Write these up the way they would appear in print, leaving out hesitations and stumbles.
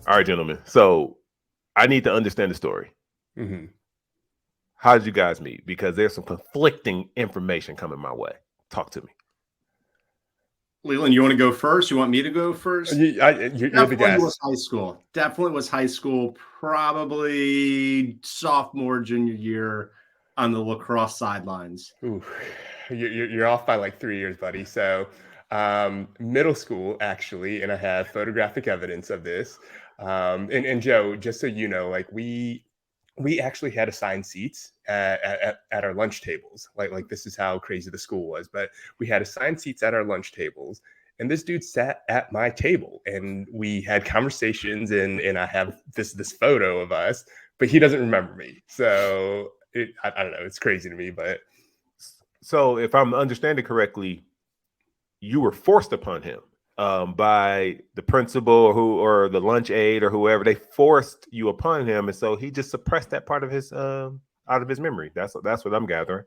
All right, gentlemen. So I need to understand the story. Mm-hmm. How did you guys meet? Because there's some conflicting information coming my way. Talk to me. Leland, you want to go first? You want me to go first? You're the guest. Was high school. Definitely was high school. Probably sophomore, junior year on the lacrosse sidelines. Ooh, you're off by like 3 years, buddy. So middle school, actually, and I have photographic evidence of this. And Joe, just so you know, like we actually had assigned seats at our lunch tables. Like this is how crazy the school was. But we had assigned seats at our lunch tables. And this dude sat at my table and we had conversations and I have this photo of us, but he doesn't remember me. So I don't know. It's crazy to me, but. So if I'm understanding correctly, you were forced upon him by the principal or the lunch aide or whoever. They forced you upon him. And so he just suppressed that part of his out of his memory. That's what I'm gathering.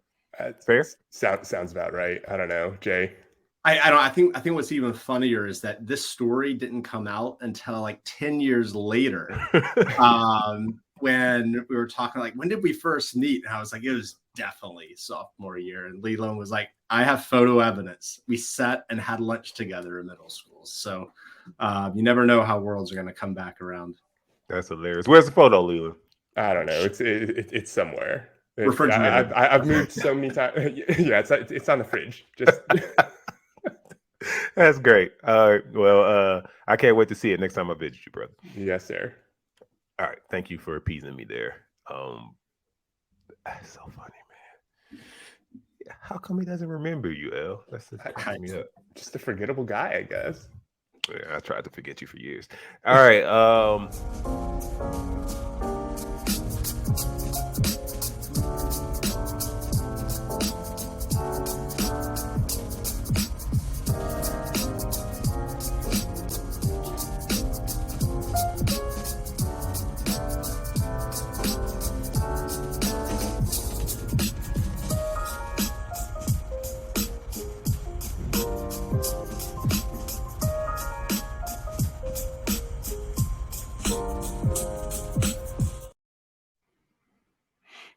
Fair? Sounds about right. I don't know, Jay. I think what's even funnier is that this story didn't come out until like 10 years later. When we were talking, like, when did we first meet? And I was like, it was definitely sophomore year. And Leland was like, I have photo evidence. We sat and had lunch together in middle school. So you never know how worlds are going to come back around. That's hilarious. Where's the photo, Leland? I don't know. It's somewhere. Refrigerator. I've moved so many times. Yeah, it's on the fridge. Just. That's great. All right. Well, I can't wait to see it next time I visit you, brother. Yes, sir. All right. Thank you for appeasing me there. That's so funny, man. How come he doesn't remember you, El? That's just me up. Just a forgettable guy, I guess. Yeah, I tried to forget you for years. All right.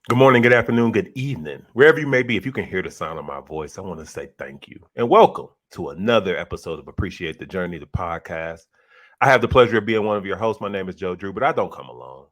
Good morning, good afternoon, good evening, wherever you may be. If you can hear the sound of my voice, I want to say thank you and welcome to another episode of Appreciate the Journey, the podcast. I have the pleasure of being one of your hosts. My name is Joe Drew, but I don't come alone.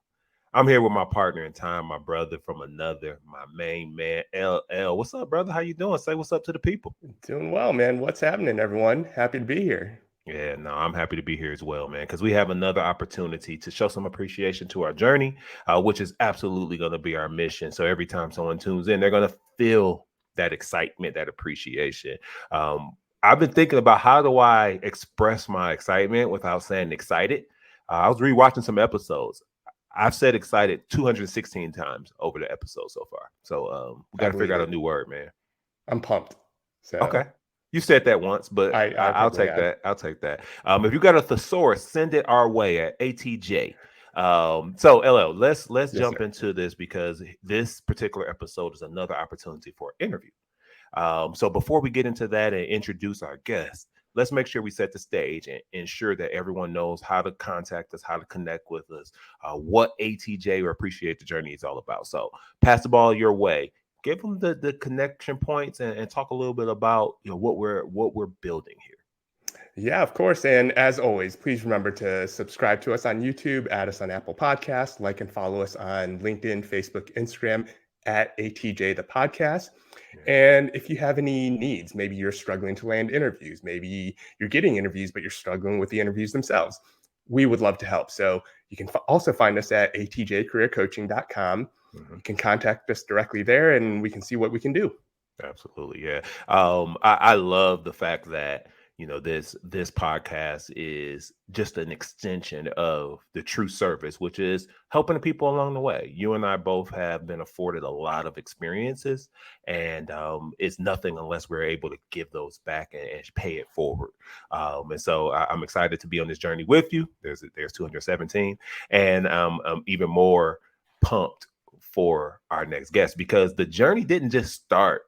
I'm here with my partner in time, my brother from another, my main man, LL. What's up, brother? How you doing? Say what's up to the people. Doing well, man. What's happening, everyone? Happy to be here. Yeah, no, I'm happy to be here as well, man, because we have another opportunity to show some appreciation to our journey, which is absolutely going to be our mission. So every time someone tunes in, they're going to feel that excitement, that appreciation. I've been thinking about how do I express my excitement without saying excited. I was rewatching some episodes. I've said excited 216 times over the episode so far. So we got to figure out a new word, man. I'm pumped. So okay. You said that once, but I'll take that. I'll take that. If you got a thesaurus, send it our way at ATJ. So LL, let's jump into this because this particular episode is another opportunity for an interview. So before we get into that and introduce our guest, let's make sure we set the stage and ensure that everyone knows how to contact us, how to connect with us, what ATJ or Appreciate the Journey is all about. So pass the ball your way. Give them the connection points and talk a little bit about what we're building here. Yeah, of course. And as always, please remember to subscribe to us on YouTube, add us on Apple Podcasts, like and follow us on LinkedIn, Facebook, Instagram at ATJ the podcast. Yeah. And if you have any needs, maybe you're struggling to land interviews, maybe you're getting interviews, but you're struggling with the interviews themselves, we would love to help. So you can also find us at atjcareercoaching.com. Mm-hmm. You can contact us directly there and we can see what we can do. Absolutely. Yeah. I love the fact that, this podcast is just an extension of the true service, which is helping the people along the way. You and I both have been afforded a lot of experiences, and it's nothing unless we're able to give those back and pay it forward. And so I'm excited to be on this journey with you. There's 217, and I'm even more pumped for our next guest because the journey didn't just start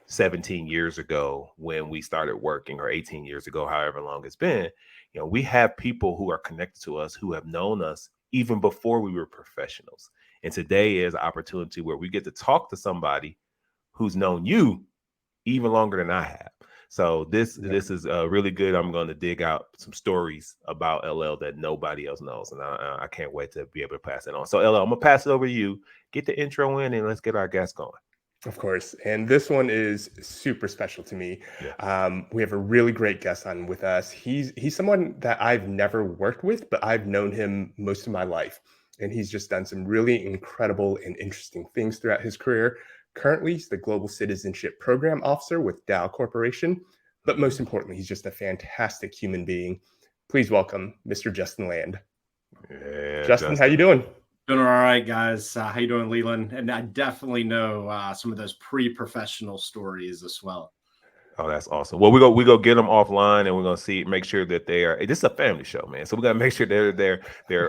17 years ago when we started working, or 18 years ago, however long it's been. You know, we have people who are connected to us who have known us even before we were professionals. And today is an opportunity where we get to talk to somebody who's known you even longer than I have. So this is really good. I'm going to dig out some stories about LL that nobody else knows, and I can't wait to be able to pass it on. So LL, I'm gonna pass it over to you. Get the intro in, and let's get our guest going. Of course, and this one is super special to me. Yeah. We have a really great guest on with us. He's someone that I've never worked with, but I've known him most of my life, and he's just done some really incredible and interesting things throughout his career. Currently, he's the Global Citizenship Program Officer with Dow Corporation, but most importantly, he's just a fantastic human being. Please welcome Mr. Justin Land. Yeah, Justin, how you doing? Doing all right, guys. How you doing, Leland? And I definitely know some of those pre-professional stories as well. Oh, that's awesome. Well, we go get them offline, and we're gonna make sure that they are. This is a family show, man. So we gotta make sure they're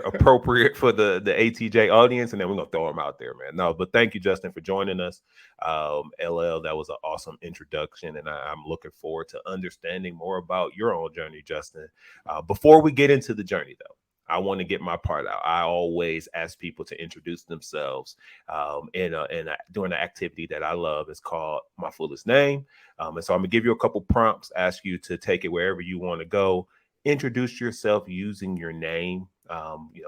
appropriate for the ATJ audience, and then we're gonna throw them out there, man. No, but thank you, Justin, for joining us. LL, that was an awesome introduction, and I'm looking forward to understanding more about your own journey, Justin. Before we get into the journey, though, I want to get my part out. I always ask people to introduce themselves during the activity that I love. It's called My Fullest Name. And so I'm gonna give you a couple prompts, ask you to take it wherever you want to go. Introduce yourself using your name,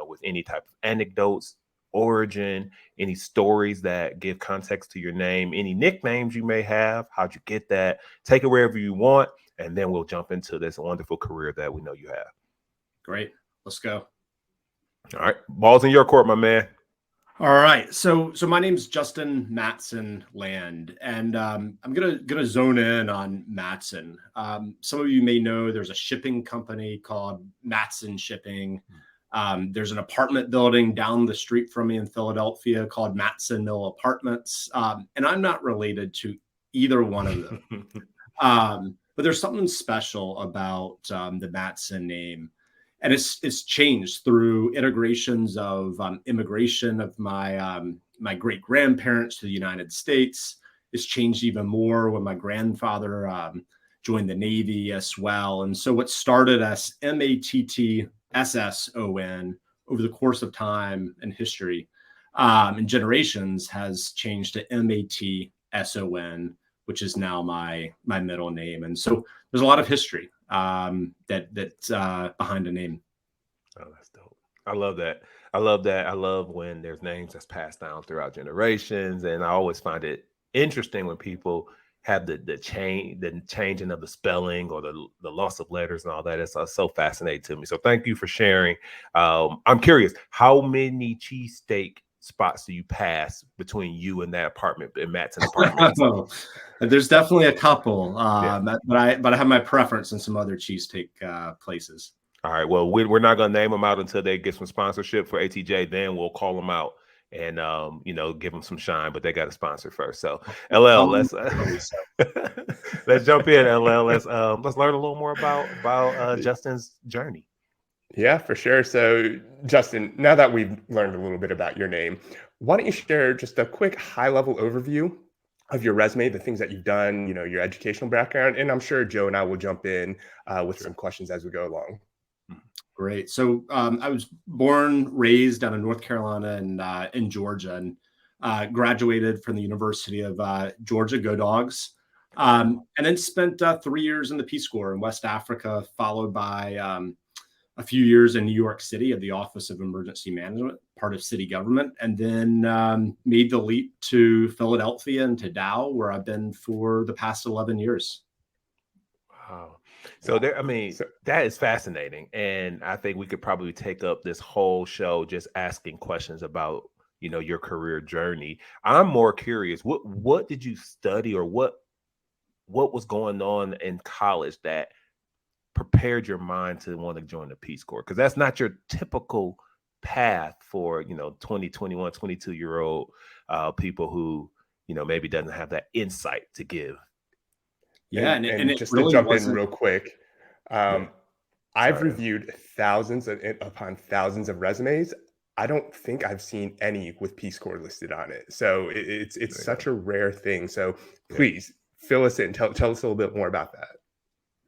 with any type of anecdotes, origin, any stories that give context to your name, any nicknames you may have, how'd you get that? Take it wherever you want, and then we'll jump into this wonderful career that we know you have. Great. Let's go. All right. Ball's in your court, my man. All right. So my name's Justin Matson Land, and I'm gonna zone in on Matson. Some of you may know there's a shipping company called Matson Shipping. There's an apartment building down the street from me in Philadelphia called Matson Mill Apartments. And I'm not related to either one of them. But there's something special about the Matson name. And it's changed through integrations of immigration of my great grandparents to the United States. It's changed even more when my grandfather joined the Navy as well. And so what started as MATTSSON over the course of time and history and generations has changed to MATSON, which is now my middle name. And so there's a lot of history that's behind a name. Oh, that's dope. I love that. I love when there's names that's passed down throughout generations. And I always find it interesting when people have the changing of the spelling or the loss of letters and all that. It's so fascinating to me. So thank you for sharing. I'm curious, how many cheesesteak spots do you pass between you and that apartment in Matson apartment? There's definitely a couple, but I have my preference in some other cheesesteak places. All right. Well, we're not going to name them out until they get some sponsorship for ATJ. Then we'll call them out and give them some shine. But they got a sponsor first. So LL, let's jump in. LL, let's learn a little more about Justin's journey. Yeah, for sure. So, Justin, now that we've learned a little bit about your name, why don't you share just a quick high-level overview of your resume, the things that you've done, your educational background, and I'm sure Joe and I will jump in with some questions as we go along. Great. So I was born, raised down in North Carolina and in Georgia, and graduated from the University of Georgia, Go Dogs, and then spent 3 years in the Peace Corps in West Africa, followed by a few years in New York City at the Office of Emergency Management, part of city government, and then made the leap to Philadelphia and to Dow, where I've been for the past 11 years. Wow. So that is fascinating. And I think we could probably take up this whole show just asking questions about, your career journey. I'm more curious, what did you study, or what was going on in college that prepared your mind to want to join the Peace Corps? Because that's not your typical path for 20, 21, 22-year-old people who maybe doesn't have that insight to give. Yeah, and just really to jump in real quick, I've reviewed thousands upon thousands of resumes. I don't think I've seen any with Peace Corps listed on it. So it's such a rare thing. So please fill us in. Tell us a little bit more about that.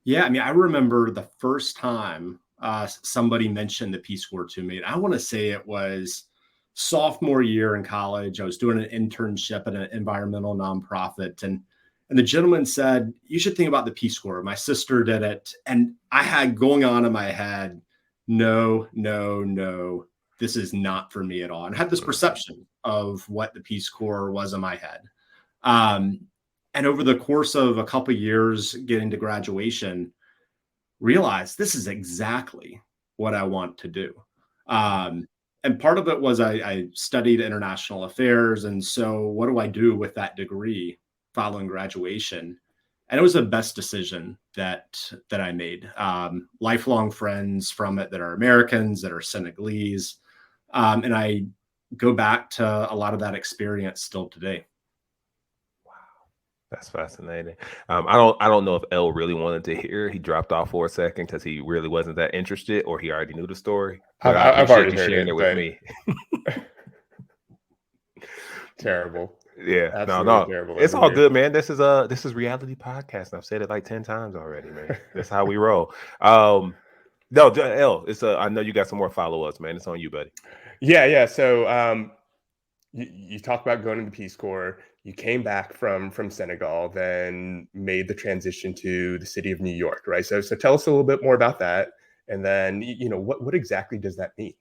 Yeah, I remember the first time somebody mentioned the Peace Corps to me. And I want to say it was sophomore year in college. I was doing an internship at an environmental nonprofit, and the gentleman said, "You should think about the Peace Corps. My sister did it." And I had going on in my head, no, this is not for me at all. And I had this perception of what the Peace Corps was in my head. And over the course of a couple of years getting to graduation, realized this is exactly what I want to do. And part of it was I studied international affairs. And so what do I do with that degree following graduation? And it was the best decision that I made. Lifelong friends from it that are Americans, that are Senegalese. And I go back to a lot of that experience still today. That's fascinating. I don't know if L really wanted to hear. He dropped off for a second because he really wasn't that interested, or he already knew the story. I've already heard sharing it with me. Terrible. Yeah, absolutely terrible. It's all good, man. This is reality podcast, and I've said it like 10 times already, man. That's how we roll. No, L, I know you got some more follow-ups, man. It's on you, buddy. Yeah. So you talked about going to the Peace Corps. You came back from Senegal, then made the transition to the city of New York, right? So tell us a little bit more about that. And then, what exactly does that mean?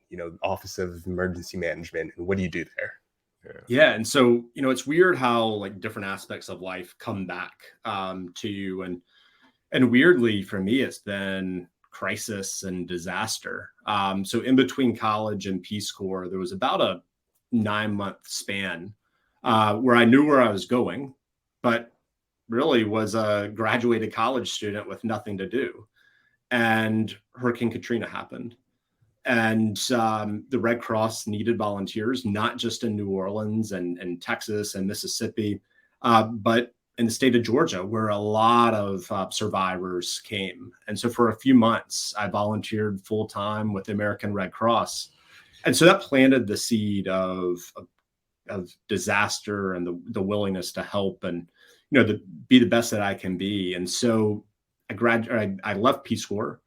Office of Emergency Management, and what do you do there? Yeah. And so, it's weird how like different aspects of life come back to you. And weirdly for me, it's been crisis and disaster. So in between college and Peace Corps, there was about a 9-month span where I knew where I was going, but really was a graduated college student with nothing to do. And Hurricane Katrina happened. And the Red Cross needed volunteers, not just in New Orleans and Texas and Mississippi, but in the state of Georgia, where a lot of survivors came. And so for a few months, I volunteered full time with the American Red Cross. And so that planted the seed of disaster and the willingness to help and, be the best that I can be. And so I left Peace Corps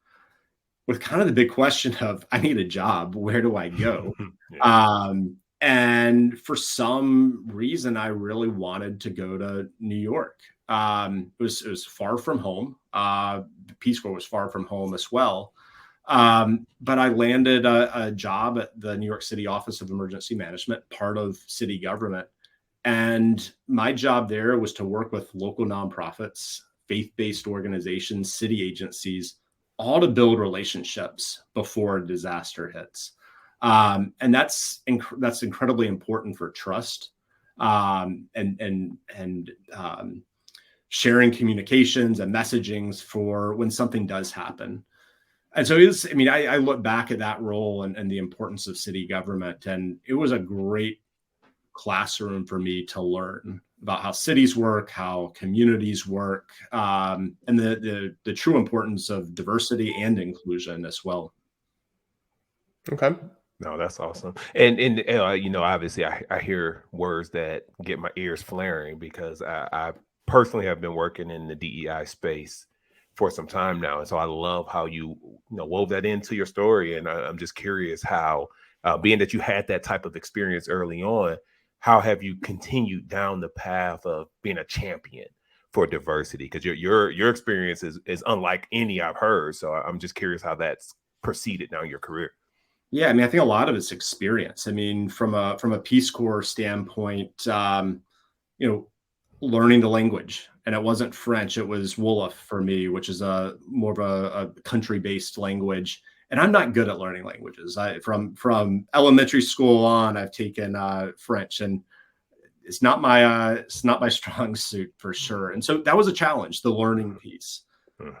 with kind of the big question of, I need a job. Where do I go? And for some reason, I really wanted to go to New York. It was far from home. The Peace Corps was far from home as well. But I landed a job at the New York City Office of Emergency Management, part of city government. And my job there was to work with local nonprofits, faith-based organizations, city agencies, all to build relationships before a disaster hits. And that's incredibly important for trust and sharing communications and messagings for when something does happen. And so I look back at that role and the importance of city government, and it was a great classroom for me to learn about how cities work, how communities work, and the true importance of diversity and inclusion as well. Okay. No, that's awesome. And obviously I hear words that get my ears flaring because I personally have been working in the DEI space for some time now. And so I love how you wove that into your story. And I'm just curious how, being that you had that type of experience early on, how have you continued down the path of being a champion for diversity? Because your experience is unlike any I've heard. So I'm just curious how that's proceeded down your career. Yeah, I think a lot of it's experience. From a Peace Corps standpoint, learning the language, and it wasn't French; it was Wolof for me, which is more of a country-based language. And I'm not good at learning languages. From elementary school on, I've taken French, and it's not my strong suit for sure. And so that was a challenge, the learning piece.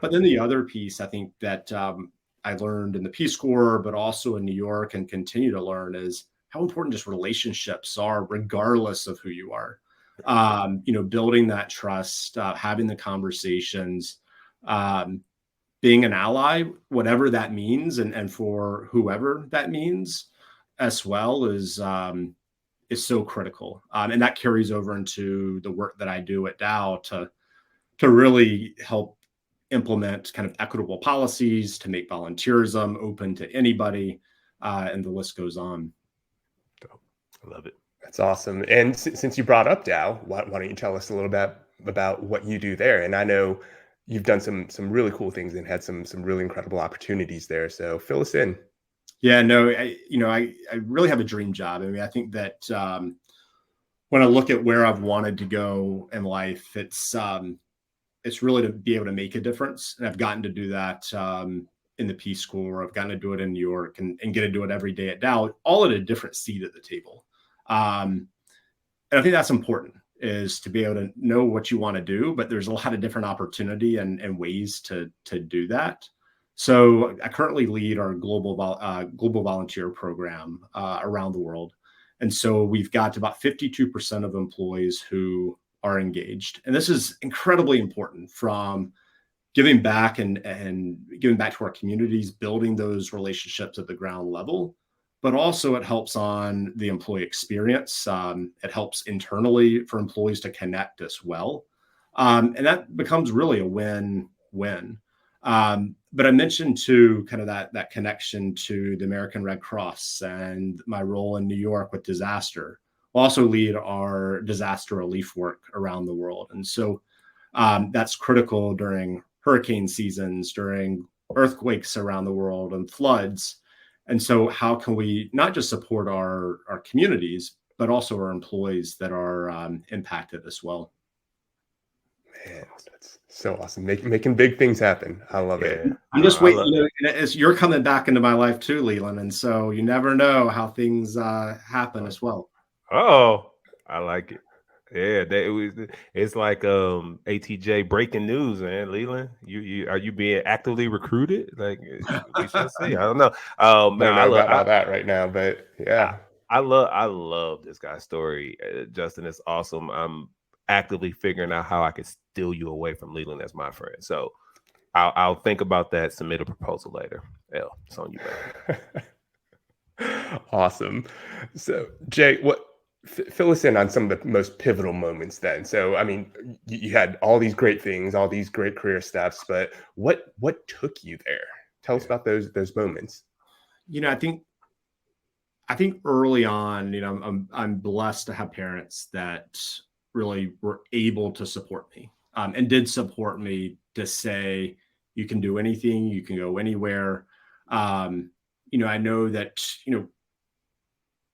But then the other piece, I think that I learned in the Peace Corps, but also in New York, and continue to learn, is how important just relationships are, regardless of who you are. Building that trust, having the conversations, being an ally, whatever that means, and for whoever that means, as well, is so critical. And that carries over into the work that I do at Dow to really help implement kind of equitable policies to make volunteerism open to anybody, and the list goes on. I love it. That's awesome. And since you brought up Dow, why don't you tell us a little bit about what you do there? And I know you've done some really cool things and had some really incredible opportunities there. So fill us in. Yeah, no, I really have a dream job. I mean, I think that when I look at where I've wanted to go in life, it's really to be able to make a difference. And I've gotten to do that in the Peace Corps. I've gotten to do it in New York and get to do it every day at Dow, all at a different seat at the table. And I think that's important, is to be able to know what you want to do, but there's a lot of different opportunity and ways to do that. So I currently lead our global volunteer program around the world. And so we've got about 52% of employees who are engaged. And this is incredibly important, from giving back and giving back to our communities, building those relationships at the ground level, but also it helps on the employee experience. It helps internally for employees to connect as well. And that becomes really a win-win. But I mentioned too, kind of that connection to the American Red Cross and my role in New York with disaster. We'll also lead our disaster relief work around the world. And so that's critical during hurricane seasons, during earthquakes around the world, and floods. And so how can we not just support our communities, but also our employees that are impacted as well? Man, that's so awesome. Making big things happen. I love it. I'm just waiting. As you're coming back into my life too, Leland. And so you never know how things happen as well. Oh, I like it. Yeah, it's like ATJ breaking news, man. Leland, you are you being actively recruited? Like, we shall see. I don't know. Man, I don't know about that right now, but yeah. I love this guy's story, Justin. It's awesome. I'm actively figuring out how I could steal you away from Leland as my friend. So I'll think about that. Submit a proposal later. L, it's on you, baby. Awesome. So Jay, fill us in on some of the most pivotal moments then. So, I mean, you had all these great things, all these great career steps, but what took you there? Tell us about those moments. I think early on, I'm blessed to have parents that really were able to support me, and did support me to say, you can do anything, you can go anywhere. I know that,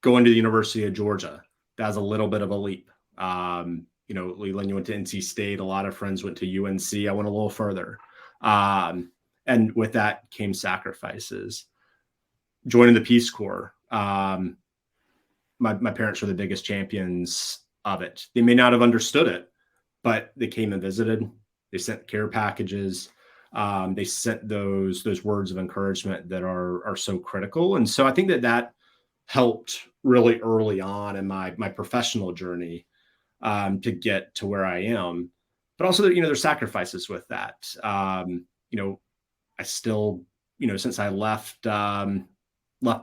going to the University of Georgia, that's a little bit of a leap. Leland, you went to NC State. A lot of friends went to UNC. I went a little further. And with that came sacrifices. Joining the Peace Corps, my parents were the biggest champions of it. They may not have understood it, but they came and visited. They sent care packages. They sent those words of encouragement that are so critical. And so I think that helped really early on in my professional journey to get to where I am. But also, there's sacrifices with that. I still, since I left the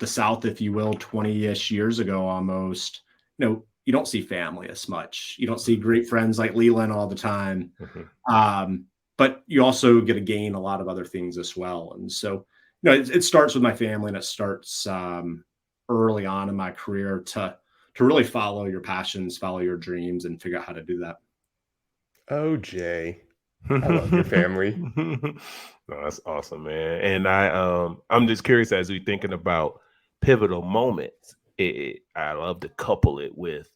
South, if you will, 20-ish years ago almost, you don't see family as much. You don't see great friends like Leland all the time. Mm-hmm. But you also get to gain a lot of other things as well. And so, it starts with my family, and it starts early on in my career to really follow your passions, follow your dreams, and figure out how to do that. Oh, Jay, I love your family. No, that's awesome, man. And I'm just curious, as we thinking about pivotal moments, I love to couple it with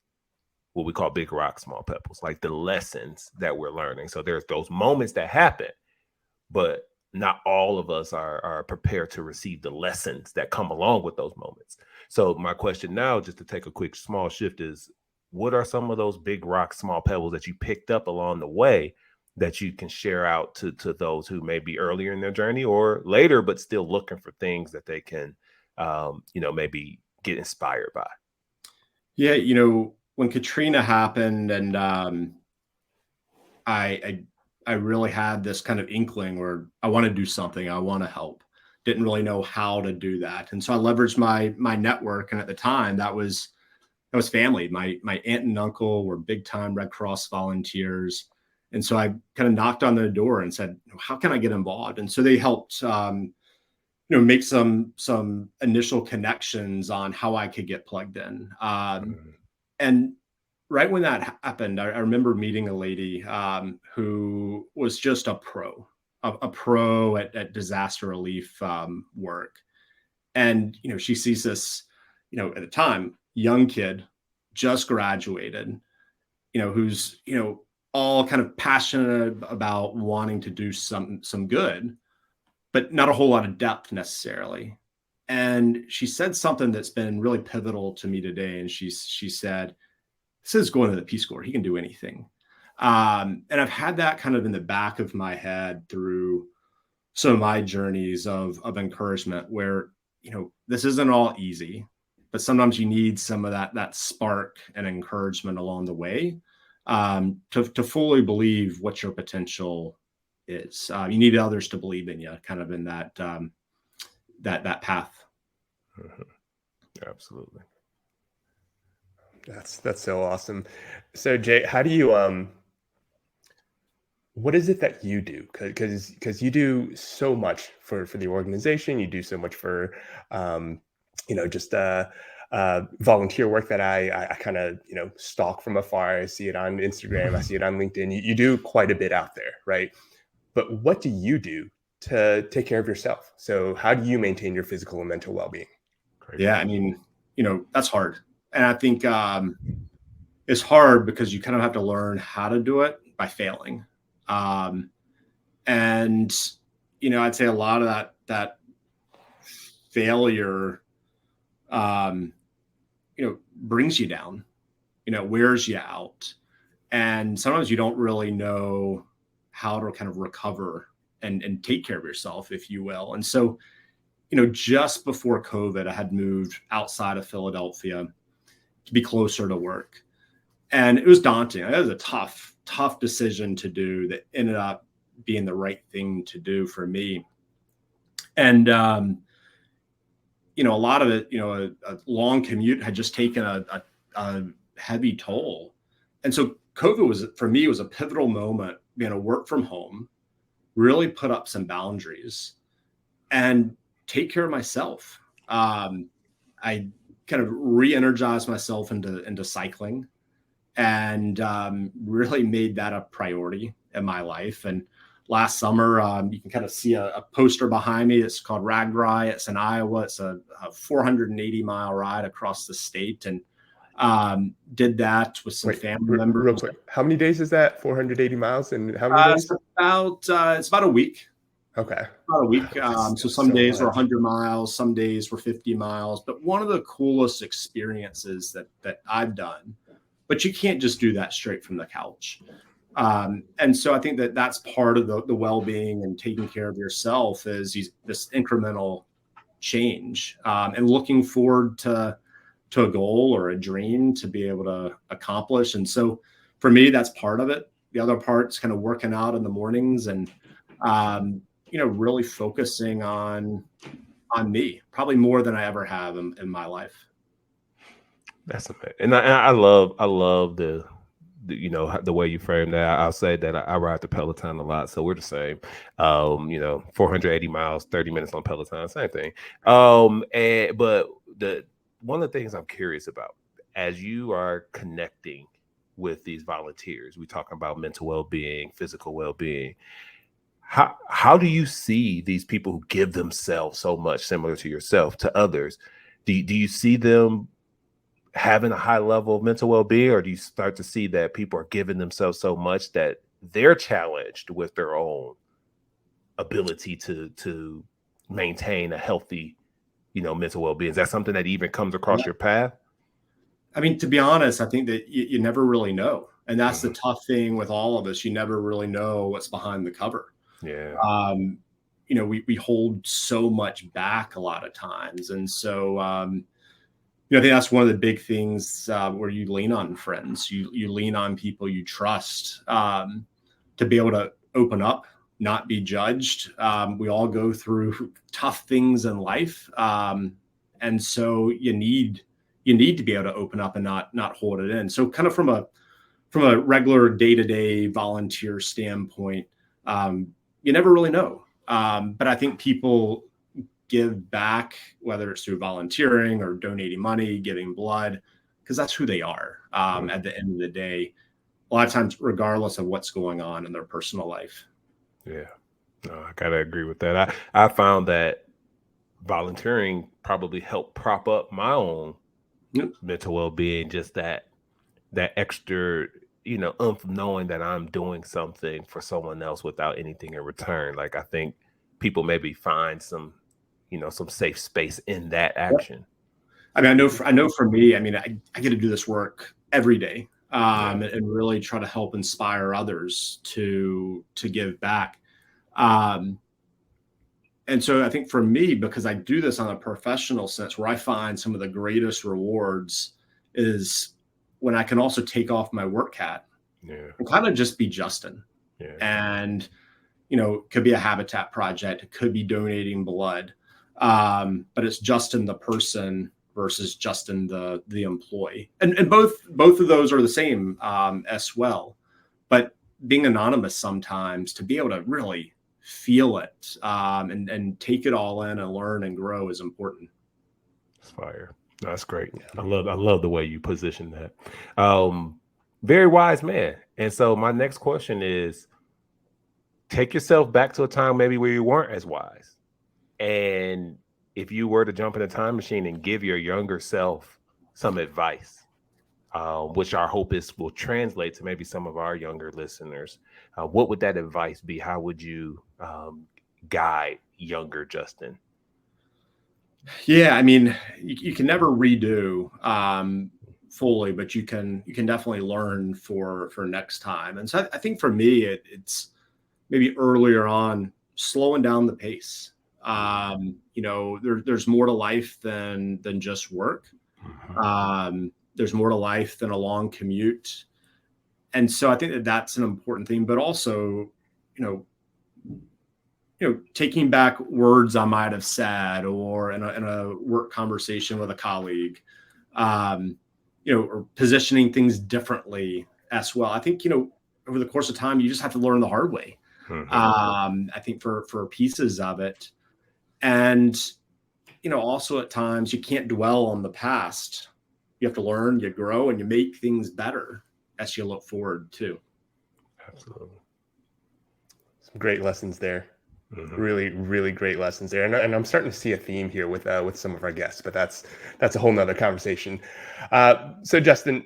what we call big rocks, small pebbles, like the lessons that we're learning. So there's those moments that happen, but not all of us are prepared to receive the lessons that come along with those moments. So my question now, just to take a quick small shift, is what are some of those big rocks, small pebbles that you picked up along the way that you can share out to those who may be earlier in their journey or later, but still looking for things that they can, maybe get inspired by? Yeah. When Katrina happened, and I really had this kind of inkling where I want to do something. I want to help. Didn't really know how to do that. And so I leveraged my network. And at the time that was family. My aunt and uncle were big time Red Cross volunteers. And so I kind of knocked on their door and said, how can I get involved? And so they helped, make some initial connections on how I could get plugged in. And right when that happened, I remember meeting a lady who was just a pro at disaster relief work. And, she sees this, at the time, young kid, just graduated, who's, all kind of passionate about wanting to do some good, but not a whole lot of depth necessarily. And she said something that's been really pivotal to me today. And she said, this is going to the Peace Corps. He can do anything. And I've had that kind of in the back of my head through some of my journeys of encouragement where, this isn't all easy, but sometimes you need some of that spark and encouragement along the way to fully believe what your potential is. You need others to believe in you, kind of in that that path. Absolutely. That's so awesome. So Jay, how do you what is it that you do? Because you do so much for the organization. You do so much for just volunteer work that I kind of stalk from afar. I see it on Instagram. I see it on LinkedIn. You do quite a bit out there, right? But what do you do to take care of yourself? So how do you maintain your physical and mental well-being? Yeah, I mean, that's hard. And I think it's hard because you kind of have to learn how to do it by failing. And, I'd say a lot of that failure, brings you down, wears you out. And sometimes you don't really know how to kind of recover and take care of yourself, if you will. And so, just before COVID, I had moved outside of Philadelphia to be closer to work. And it was daunting. It was a tough decision to do that ended up being the right thing to do for me. And, a lot of it, a long commute had just taken a heavy toll. And so COVID for me, was a pivotal moment, being able to work from home, really put up some boundaries and take care of myself. I kind of re-energized myself into cycling and really made that a priority in my life. And last summer, you can kind of see a poster behind me. It's called Ragbri. It's in Iowa. It's a 480-mile ride across the state, and did that with some family members. Real quick, how many days is that? 480 miles, and how many days? It's about a week. Okay. About a week. So some days were 100 miles, some days were 50 miles. But one of the coolest experiences that I've done, but you can't just do that straight from the couch. And so I think that's part of the well-being and taking care of yourself is this incremental change and looking forward to a goal or a dream to be able to accomplish. And so for me, that's part of it. The other part's kind of working out in the mornings and, really focusing on me, probably more than I ever have in my life. That's amazing. And I love the the way you frame that. I'll say that I ride the Peloton a lot, so we're the same. 480 miles, 30 minutes on Peloton, same thing. But one of the things I'm curious about as you are connecting with these volunteers, we talking about mental well-being, physical well-being. How do you see these people who give themselves so much, similar to yourself, to others? Do you see them having a high level of mental well-being, or do you start to see that people are giving themselves so much that they're challenged with their own ability to maintain a healthy, mental well-being? Is that something that even comes across your path? I mean, to be honest, I think that you never really know. And that's the tough thing with all of us. You never really know what's behind the cover. Yeah. We hold so much back a lot of times. And so, I think that's one of the big things where you lean on friends, you lean on people you trust to be able to open up, not be judged. We all go through tough things in life. And so you need to be able to open up and not hold it in. So kind of from from a regular day-to-day volunteer standpoint, you never really know. But I think people give back, whether it's through volunteering or donating money, giving blood, because that's who they are at the end of the day, a lot of times, regardless of what's going on in their personal life. Yeah, no, I gotta agree with that. I found that volunteering probably helped prop up my own mental well-being, just that extra, knowing that I'm doing something for someone else without anything in return. Like, I think people maybe find some safe space in that action. I mean, I know for me, I mean, I get to do this work every day, and really try to help inspire others to give back. And so I think for me, because I do this on a professional sense, where I find some of the greatest rewards is when I can also take off my work hat and kind of just be Justin. And, it could be a habitat project. It could be donating blood. But it's Justin, the person, versus Justin, the employee. And both of those are the same as well. But being anonymous sometimes, to be able to really feel it and take it all in and learn and grow is important. It's fire. That's great. I love the way you position that. Very wise man. And so my next question is, take yourself back to a time maybe where you weren't as wise. And if you were to jump in a time machine and give your younger self some advice, which our hope is will translate to maybe some of our younger listeners, what would that advice be? How would you guide younger Justin? Yeah, I mean, you can never redo fully, but you can definitely learn for next time. And so I think for me, it's maybe earlier on, slowing down the pace. There's more to life than just work. There's more to life than a long commute. And so I think that's an important thing, but also, taking back words I might have said, or in a work conversation with a colleague, or positioning things differently as well. I think, over the course of time, you just have to learn the hard way. I think for pieces of it. And, also at times you can't dwell on the past. You have to learn, you grow, and you make things better as you look forward too. Absolutely. Some great lessons there. Really, really great lessons there. And I'm starting to see a theme here with some of our guests, but that's a whole nother conversation. So Justin,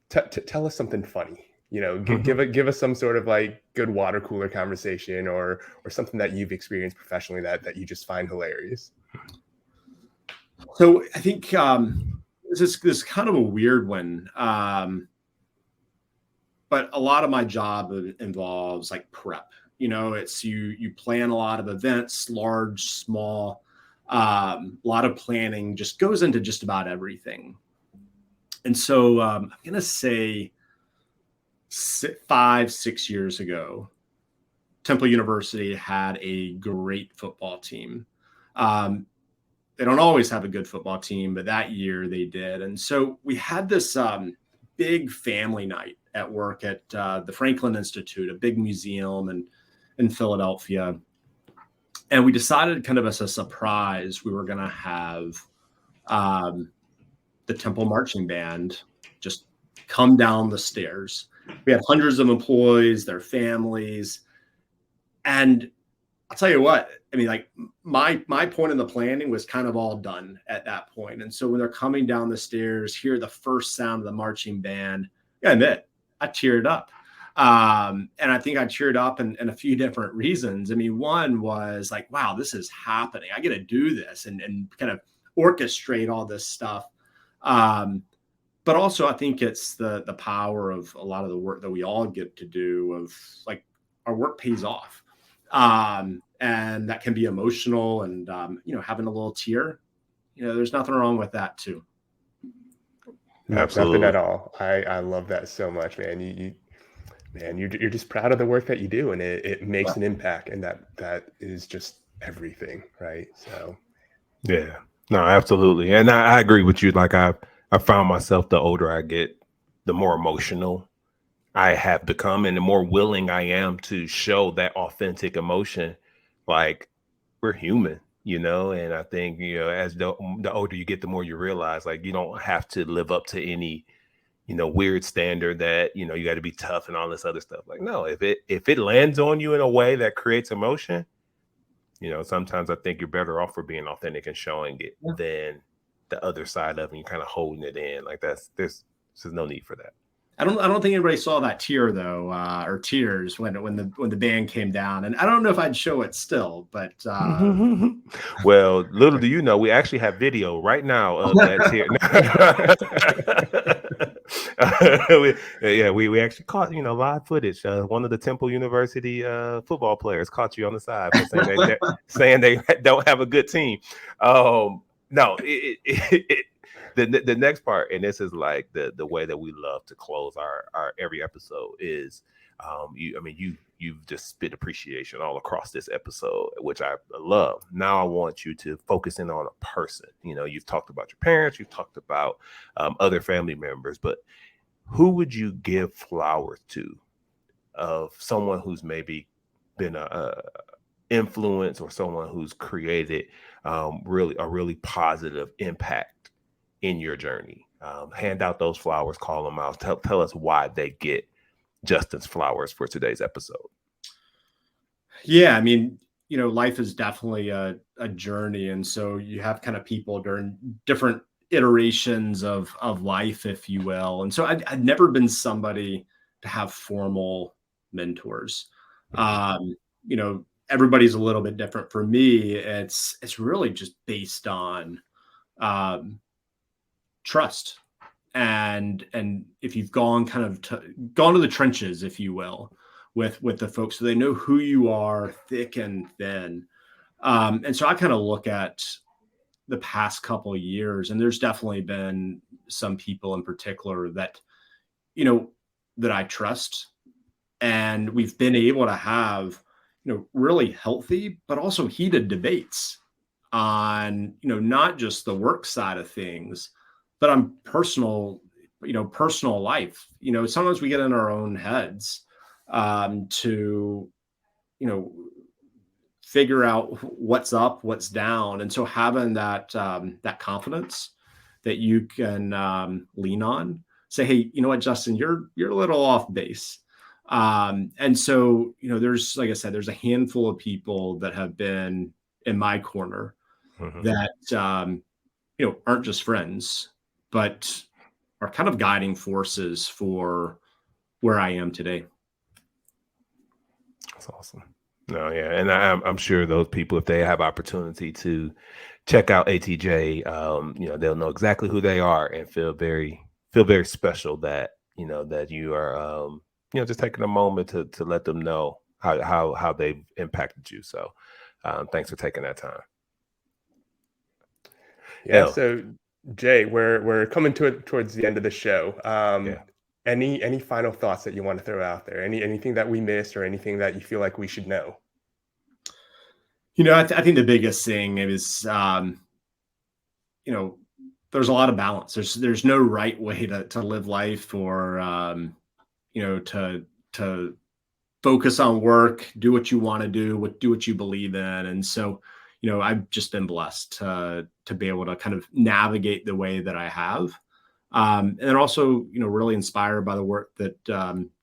tell us something funny. Give us some sort of like good water cooler conversation or something that you've experienced professionally that you just find hilarious. So I think this is kind of a weird one, but a lot of my job involves like prep. It's you plan a lot of events, large, small, a lot of planning just goes into just about everything. And so I'm going to say 5-6 years ago, Temple University had a great football team. They don't always have a good football team, but that year they did. And so we had this big family night at work at the Franklin Institute, a big museum in Philadelphia. And we decided kind of as a surprise, we were going to have the Temple marching band just come down the stairs. We had hundreds of employees, their families. And I'll tell you what, I mean, like my point in the planning was kind of all done at that point. And so when they're coming down the stairs, hear the first sound of the marching band, I admit, I teared up. And I think I cheered up in a few different reasons. I mean, one was like, wow, this is happening. I get to do this and kind of orchestrate all this stuff. But also I think it's the power of a lot of the work that we all get to do of like our work pays off. And that can be emotional and, having a little tear, there's nothing wrong with that too. Absolutely. Nothing at all. I love that so much, man. You're just proud of the work that you do, and it makes an impact, and that is just everything, right? So, yeah, no, absolutely, and I agree with you. Like I found myself, the older I get, the more emotional I have become, and the more willing I am to show that authentic emotion, like we're human, and I think, as the older you get, the more you realize, like, you don't have to live up to any, weird standard that, you got to be tough and all this other stuff. Like, no, if it lands on you in a way that creates emotion, sometimes I think you're better off for being authentic and showing it than the other side of it, and kind of holding it in. Like there's no need for that. I don't think anybody saw that tear though, or tears when the band came down, and I don't know if I'd show it still, but well, little do you know, we actually have video right now of that tear. we actually caught live footage. One of the Temple University football players caught you on the side for saying they don't have a good team. The next part, and this is like the way that we love to close our every episode, is you've just spit appreciation all across this episode, which I love. Now I want you to focus in on a person. You've talked about your parents, you've talked about other family members, but who would you give flowers to, of someone who's maybe been a influence, or someone who's created really a really positive impact in your journey? Hand out those flowers, call them out, tell us why they get Justin's flowers for today's episode. Yeah, I mean, life is definitely a journey, and so you have kind of people during different iterations of life, if you will. And so I'd never been somebody to have formal mentors. Everybody's a little bit different. For me, it's really just based on trust, and if you've gone gone to the trenches, if you will, with the folks, so they know who you are, thick and thin. And so I kind of look at the past couple of years, and there's definitely been some people in particular that that I trust, and we've been able to have really healthy but also heated debates on not just the work side of things, but on personal life. Sometimes we get in our own heads to figure out what's up, what's down. And so having that confidence that you can lean on, say, hey, you know what, Justin, you're a little off base. And so, there's, like I said, there's a handful of people that have been in my corner that, aren't just friends, but are kind of guiding forces for where I am today. That's awesome. No, yeah. And I'm sure those people, if they have opportunity to check out ATJ, they'll know exactly who they are and feel very special that, that you are, just taking a moment to let them know how they've impacted you. So thanks for taking that time. Yeah. So Jay, we're coming towards the end of the show. Any final thoughts that you want to throw out there? Anything that we missed, or anything that you feel like we should know? I think the biggest thing is, there's a lot of balance. There's no right way to live life, or, to focus on work, do what you want to do what you believe in. And so, I've just been blessed to be able to kind of navigate the way that I have. And then also, really inspired by the work that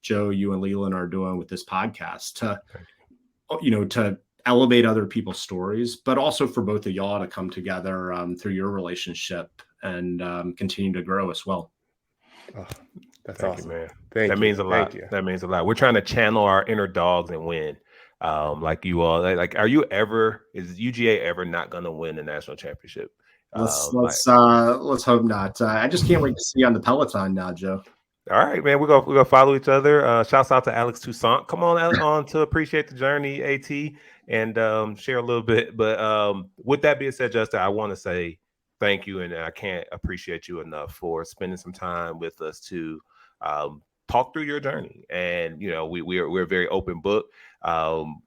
Joe, you and Leland are doing with this podcast to elevate other people's stories, but also for both of y'all to come together through your relationship and continue to grow as well. Oh, that's Thank awesome, you, man. That means a lot. That means a lot. We're trying to channel our inner dogs and win. Like you all, like, is UGA ever not going to win the national championship? Let's hope not. I just can't wait to see you on the Peloton now, Joe. All right, man. We're gonna follow each other. Shouts out to Alex Toussaint. Come on to appreciate the journey, AT, and share a little bit. But with that being said, Justin, I want to say thank you, and I can't appreciate you enough for spending some time with us to talk through your journey. And we're a very open book.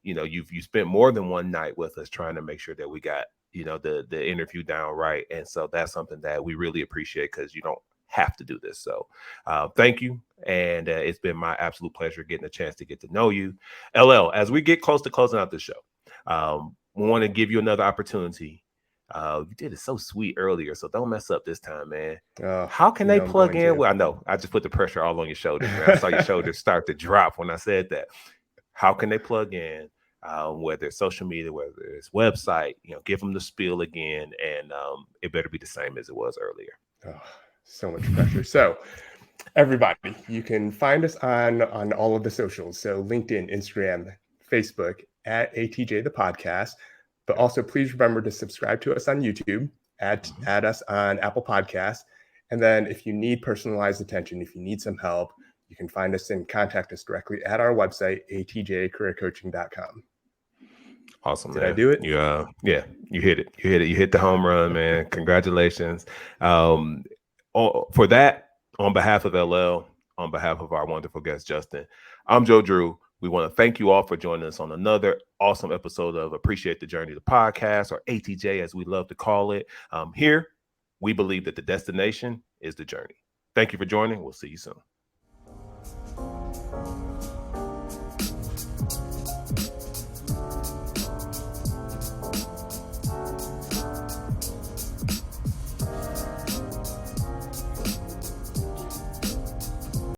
You spent more than one night with us trying to make sure that we got the interview down right, and so that's something that we really appreciate, because you don't have to do this. So thank you. And it's been my absolute pleasure getting a chance to get to know you. LL, as we get close to closing out the show, we want to give you another opportunity. You did it so sweet earlier, so don't mess up this time, man. How can they plug in? Well, I know I just put the pressure all on your shoulders, man. I saw your shoulders start to drop when I said that. How can they plug in? Whether it's social media, whether it's website, give them the spiel again, and it better be the same as it was earlier. Oh, so much pressure. So everybody, you can find us on all of the socials. So LinkedIn, Instagram, Facebook at ATJ the podcast. But also please remember to subscribe to us on YouTube, add us on Apple Podcasts. And then if you need personalized attention, if you need some help, you can find us and contact us directly at our website, atjcareercoaching.com. Awesome, man. Did I do it? Yeah, you hit it. You hit the home run, man. Congratulations. For that, on behalf of LL, on behalf of our wonderful guest, Justin, I'm Joe Drew. We want to thank you all for joining us on another awesome episode of Appreciate the Journey, the podcast, or ATJ, as we love to call it. Here, we believe that the destination is the journey. Thank you for joining. We'll see you soon.